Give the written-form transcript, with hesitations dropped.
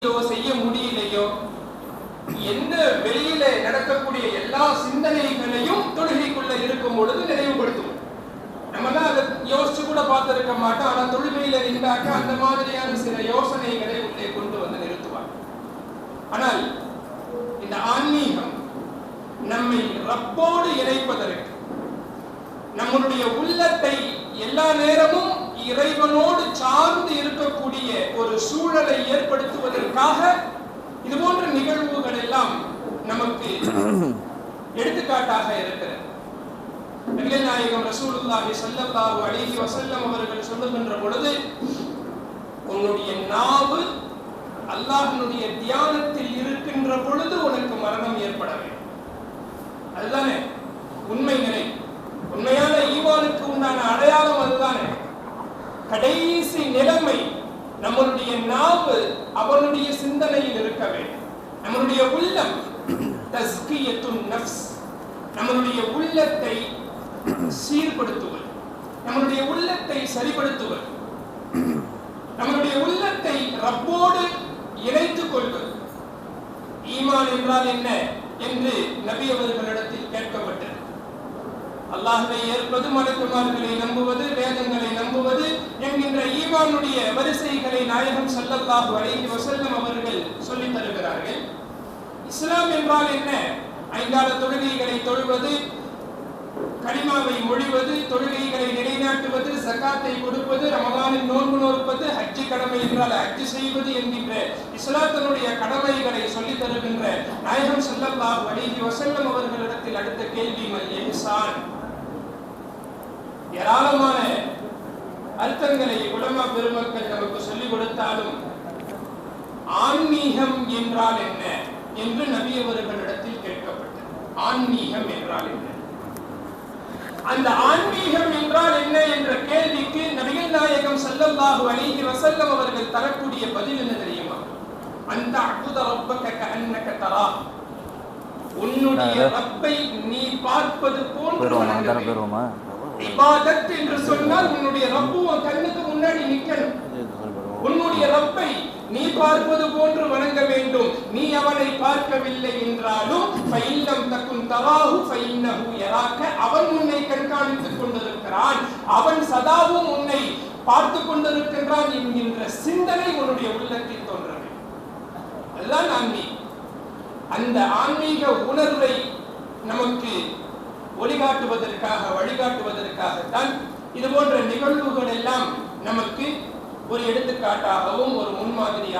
செய்ய முடியலையோ, எந்த வெளியில நடக்கக்கூடிய எல்லா சிந்தனைகளையும் தொழுகைக்குள்ள இருக்கும் பொழுது நினைவுபடுத்தும். நம்ம தான் அதை யோசிச்சு கூட பார்த்திருக்க மாட்டோம். ஆனா தொழுகையில இருந்தாக்க அந்த மாதிரியான சில யோசனைகளை உள்ளே கொண்டு வந்து நிறுத்துவார். ஆனால் இந்த ஆன்மீகம் நம்மை ரப்போடு இணைப்பதற்கு, நம்முடைய உள்ளத்தை எல்லா நேரமும் இறைவனோடு சார்ந்து இருக்கக்கூடிய ஒரு சூழலை ஏற்படுத்துவதற்காக இது போன்ற நிகழ்வுகள் எல்லாம் நமக்கு எடுத்துக்காட்டாக இருக்கிறது. நபிகள் நாயகம் ரசூலுல்லாஹி ஸல்லல்லாஹு அலைஹி வஸல்லம் அவர்கள் சொல்லுகின்ற பொழுது, உன்னுடைய நாவு அல்லாஹ்வுடைய தியானத்தில் இருக்கின்ற பொழுது உனக்கு மரணம் ஏற்பட வேண்டும். அதுதானே உண்மை நிலை. உண்மையான ஈமானுக்கு உண்டான அடையாளம் அதுதானே. கடைசி நிலைமை நம்மளுடைய நாவு அவனுடைய சிந்தனையில் இருக்க வேண்டும். நம்மளுடைய உள்ளம் தஸ்கியத்துன் நஃப்ஸ், நம்மளுடைய உள்ளத்தை சீர்படுத்துவது, நம்மளுடைய உள்ளத்தை சரிபடுத்துவது, நம்மளுடைய உள்ளத்தை ரப்போடு இணைத்துக் கொள்வது. ஈமான் என்றால் என்ன என்று நபி அவர்களிடத்தில் கேட்கப்பட்டது. அல்லாஹ்வை ஏற்பது, மலக்குமார்களை நம்புவது, வேதங்களை நம்புவது என்கின்ற ஈமானுடைய வரிசைகளை நாயகம் ஸல்லல்லாஹு அலைஹி வஸல்லம் அவர்கள் சொல்லித் தருகிறார்கள். இஸ்லாம் என்றால் என்ன? ஐங்கால தொழுகைகளை தொழுவது, கலிமாவை மொழிவது, தொழுகைகளை நிலைநாட்டுவது, ஸகாத்தை கொடுப்பது, ரமலானில் நோன்பு நோற்பது, ஹஜ் கடமை என்றால் ஹஜ் செய்வது என்கின்ற இஸ்லாத்தினுடைய கடமைகளை சொல்லித் தருகின்ற நாயகம் ஸல்லல்லாஹு அலைஹி வஸல்லம் அவர்களிடத்தில் அடுத்த கேள்வி மல் இஹ்சான். ஏராளமான அர்த்தங்களை உலமா பெருமக்கள் நமக்கு சொல்லிக் கொடுத்தாலும் ஆன்மீகம் என்றால் என்ன என்று நபி அவர்களிடத்தில் கேட்கப்பட்டது. ஆன்மீகம் என்றால் என்ன? அந்த ஆன்மீகம் என்றால் என்ன என்ற கேள்விக்கு நபிகள் நாயகம் ஸல்லல்லாஹு அலைஹி வஸல்லம் அவர்கள் தரக்கூடிய பதில் என்ன தெரியுமா? அந்த அஅ்புத ரப்பக கஅன்னக தரா, உன்னுடைய ரப்பை நீ பார்ப்பது போன்று வணங்க வேண்டும். இபாதத் என்று சொன்னால் உன்னுடைய ரப்பு உன் கண்ணுக்கு முன்னாடி நிக்கணும். உன்னுடைய ரப்பை நீ பார்ப்பது போன்று வணங்க வேண்டும். நீ அவனை பார்க்கவில்லை என்றாலும் ஃபைல்லம் தகுன் தராஹு ஃபைன்னஹு யராக, அவன் உன்னை கண்காணித்துக் கொண்டிருக்கிறான், அவன் சதாவும் உன்னை பார்த்து கொண்டிருக்கின்றான் என்கின்ற சிந்தனை உன்னுடைய உள்ளத்தில் தோன்ற வேண்டும். அதுதான் ஆன்மீகம். அந்த ஆன்மீக உணர்வை நமக்கு ஒளிகாட்டுவதற்காக, வழிகாட்டுவதற்காகத்தான் இது போன்ற நிகழ்வுகள் எல்லாம் நமக்கு ஒரு எடுத்துக்காட்டாகவும் ஒரு முன்மாதிரியாக